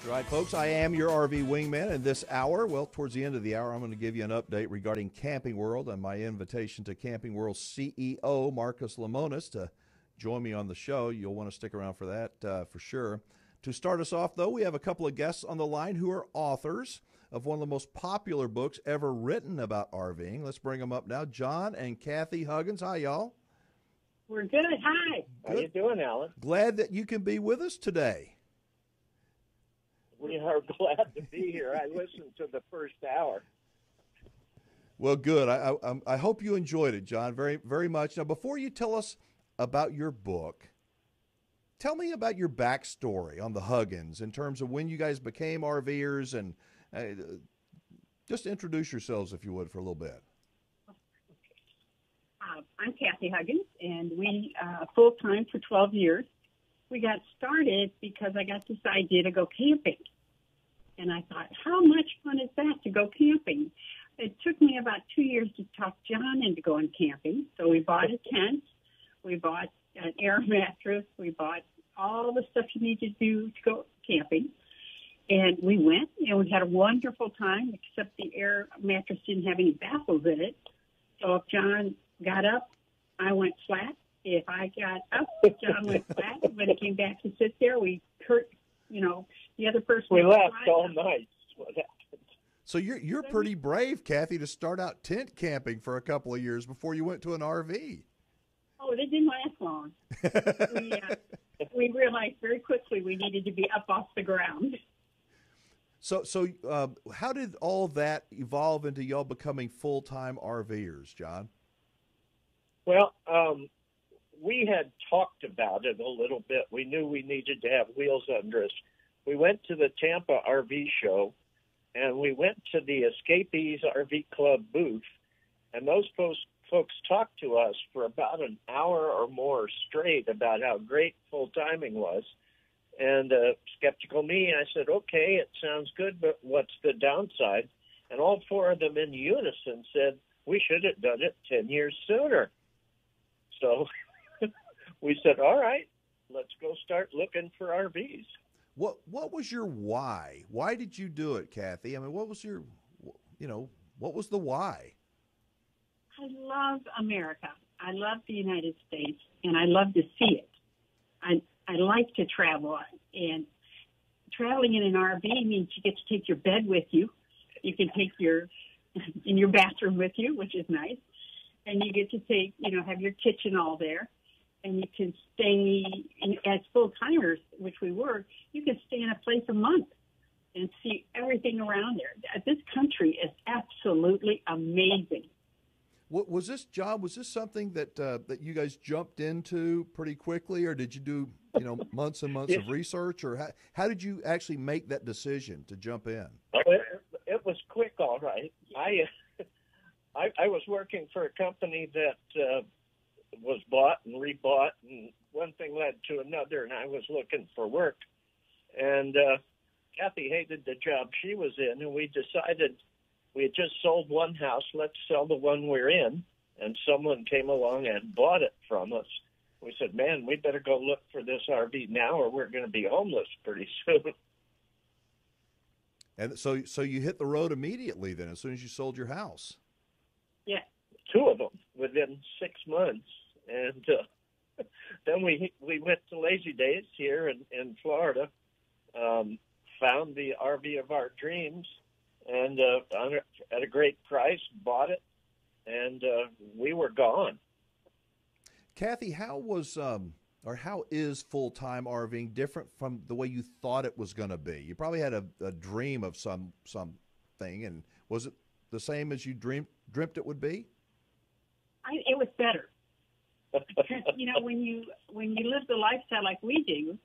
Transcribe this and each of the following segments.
Right, folks, I am your RV Wingman, and this hour, well, towards the end of the hour, I'm going to give you an update regarding Camping World and my invitation to Camping World CEO Marcus Lemonis to join me on the show. You'll want to stick around for that for sure. To start us off, though, we have a couple of guests on the line who are authors of one of the most popular books ever written about RVing. Let's bring them up now. John and Kathy Huggins. Hi, y'all. We're good. Hi. Good. How you doing, Alan? Glad that you can be with us today. We are glad to be here. I listened to the first hour. Well, good. I hope you enjoyed it, John, very, very much. Now, before you tell us about your book, tell me about your backstory on the Huggins in terms of when you guys became RVers, and just introduce yourselves, if you would, for a little bit. I'm Kathy Huggins, and we full-time for 12 years. We got started because I got this idea to go camping. And I thought, how much fun is that to go camping? It took me about 2 years to talk John into going camping. So we bought a tent, we bought an air mattress, we bought all the stuff you need to do to go camping. And we went, and we had a wonderful time, except the air mattress didn't have any baffles in it. So if John got up, I went flat. If I got up, John went flat. When he came back to sit there, the other person. We laughed all night. What happened? So you're pretty brave, Kathy, to start out tent camping for a couple of years before you went to an RV. Oh, it didn't last long. We realized very quickly we needed to be up off the ground. So how did all that evolve into y'all becoming full-time RVers, John? Well, we had talked about it a little bit. We knew we needed to have wheels under us. We went to the Tampa RV show, and we went to the Escapees RV Club booth, and those folks talked to us for about an hour or more straight about how great full-timing was. And skeptical me, I said, okay, it sounds good, but what's the downside? And all four of them in unison said, we should have done it 10 years sooner. So we said, all right, let's go start looking for RVs. What was your why? Why did you do it, Kathy? I mean, what was your, what was the why? I love America. I love the United States, and I love to see it. I like to travel, and traveling in an RV means you get to take your bed with you. You can take your bathroom with you, which is nice. And you get to take, have your kitchen all there. And you can stay, as full-timers, which we were, you can stay in a place a month and see everything around there. This country is absolutely amazing. What was this job? Was this something that you guys jumped into pretty quickly, or did you do months and months of research, or how did you actually make that decision to jump in? It was quick, all right. I was working for a company that was bought and rebought, and one thing led to another, and I was looking for work. And Kathy hated the job she was in, and we decided we had just sold one house, let's sell the one we're in, and someone came along and bought it from us. We said, man, we better go look for this RV now or we're going to be homeless pretty soon. And so you hit the road immediately then, as soon as you sold your house? Yeah, two of them within 6 months. And then we went to Lazy Days here in Florida, found the RV of our dreams, and at a great price, bought it, and we were gone. Kathy, how is full-time RVing different from the way you thought it was going to be? You probably had a dream of something, and was it the same as you dreamt it would be? It was better. Because, when you live the lifestyle like we do,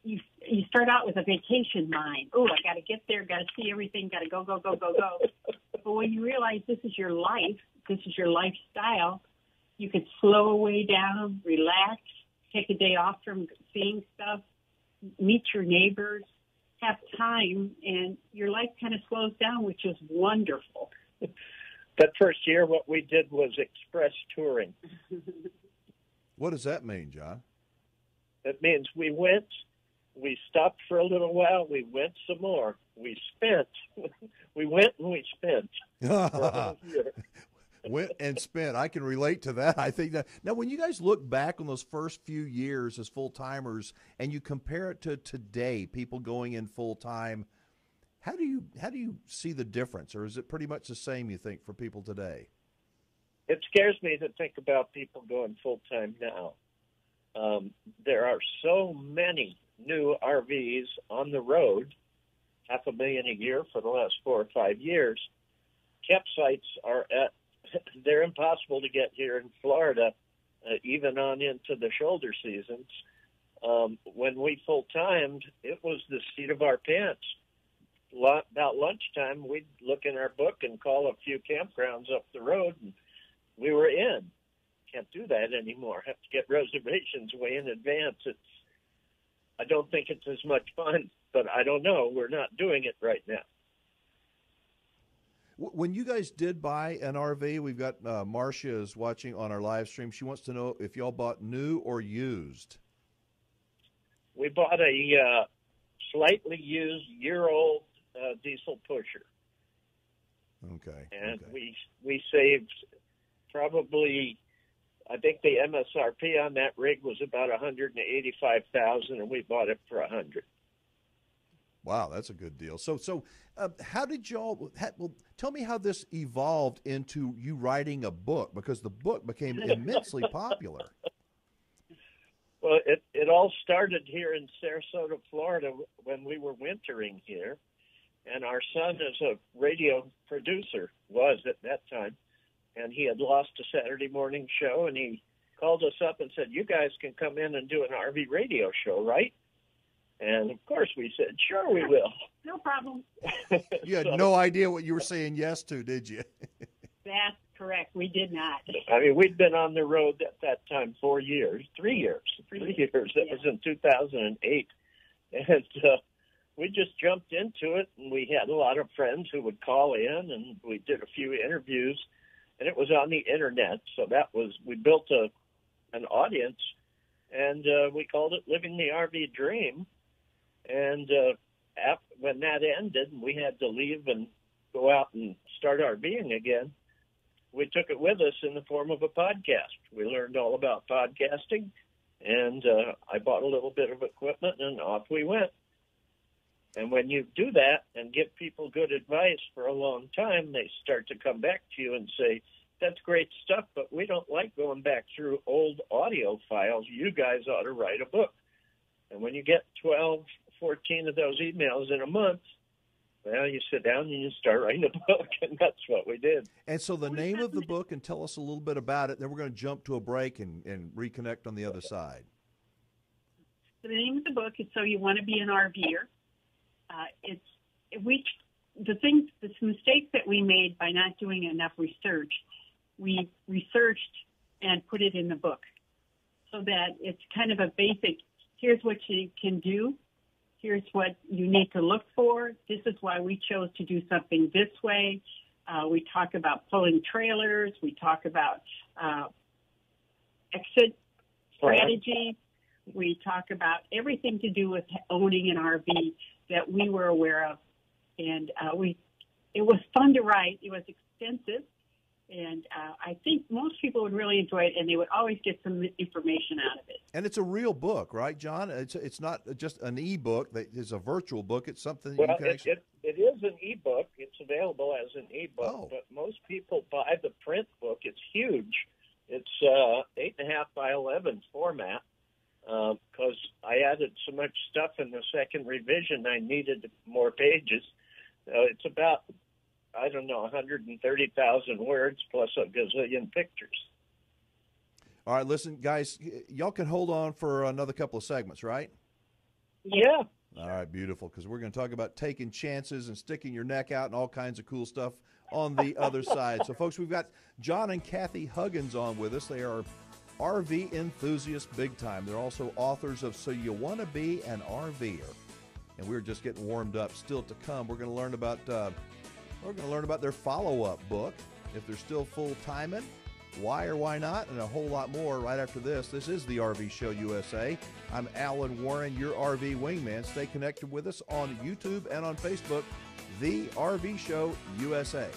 you start out with a vacation mind. Oh, I got to get there, got to see everything, got to go. But when you realize this is your life, this is your lifestyle, you can slow way down, relax, take a day off from seeing stuff, meet your neighbors, have time, and your life kind of slows down, which is wonderful. That first year, what we did was express touring. What does that mean, John? It means we went we stopped for a little while. We went some more. We spent. We went and we spent for a whole year. Went and spent. I can relate to that. I think that now, when you guys look back on those first few years as full timers and you compare it to today, people going in full time, how do you see the difference, or is it pretty much the same, you think, for people today? It scares me to think about people going full time now. There are so many new RVs on the road, 500,000 a year for the last 4 or 5 years. Campsites they're impossible to get here in Florida, even on into the shoulder seasons. When we full-timed, it was the seat of our pants. About lunchtime, we'd look in our book and call a few campgrounds up the road, and we were in. Can't do that anymore. Have to get reservations way in advance. I don't think it's as much fun, but I don't know. We're not doing it right now. When you guys did buy an RV, we've got Marcia is watching on our live stream. She wants to know if y'all bought new or used. We bought a slightly used year-old diesel pusher. Okay. And we saved probably, I think the MSRP on that rig was about $185,000, and we bought it for $100,000. Wow, that's a good deal. So how did y'all? Well, tell me how this evolved into you writing a book, because the book became immensely popular. Well, it all started here in Sarasota, Florida, when we were wintering here, and our son is a radio producer, was at that time, and he had lost a Saturday morning show, and he called us up and said, "You guys can come in and do an RV radio show, right?" And, of course, we said, "Sure, we will." No problem. You had no idea what you were saying yes to, did you? That's correct. We did not. I mean, we'd been on the road at that time 3 years. 3 years. That was in 2008. And we just jumped into it, and we had a lot of friends who would call in, and we did a few interviews, and it was on the Internet. So we built an audience, and we called it Living the RV Dream. And when that ended and we had to leave and go out and start RVing again, we took it with us in the form of a podcast. We learned all about podcasting, and I bought a little bit of equipment, and off we went. And when you do that and give people good advice for a long time, they start to come back to you and say, "That's great stuff, but we don't like going back through old audio files. You guys ought to write a book." And when you get 12, 14 of those emails in a month, well, you sit down and you start writing a book, and that's what we did. And so the name of the book, and tell us a little bit about it, then we're going to jump to a break and reconnect on the other side. The name of the book is So You Want to Be an RVer. The mistakes that we made by not doing enough research, we researched and put it in the book, so that it's kind of a basic, here's what you can do, here's what you need to look for, this is why we chose to do something this way. We talk about pulling trailers, we talk about exit strategy, we talk about everything to do with owning an RV that we were aware of. And it was fun to write. It was extensive. And I think most people would really enjoy it, and they would always get some information out of it. And it's a real book, right, John? It's not just an e-book that is a virtual book. It's something well, you can actually... it is an e-book. It's available as an e-book, but most people buy the print book. It's huge. It's 8.5 by 11 format, because I added so much stuff in the second revision, I needed more pages. It's about, 130,000 words plus a gazillion pictures. All right, listen, guys, y'all can hold on for another couple of segments, right? Yeah. All right, beautiful, because we're going to talk about taking chances and sticking your neck out and all kinds of cool stuff on the other side. So, folks, we've got John and Kathy Huggins on with us. They are RV enthusiasts big time. They're also authors of So You Want to Be an RVer. And we're just getting warmed up. Still to come, we're going to learn about their follow-up book, if they're still full-timing, Why or why not, and a whole lot more right after this. This is the RV Show USA. I'm Alan Warren, your RV Wingman. Stay connected with us on YouTube and on Facebook, The RV Show USA.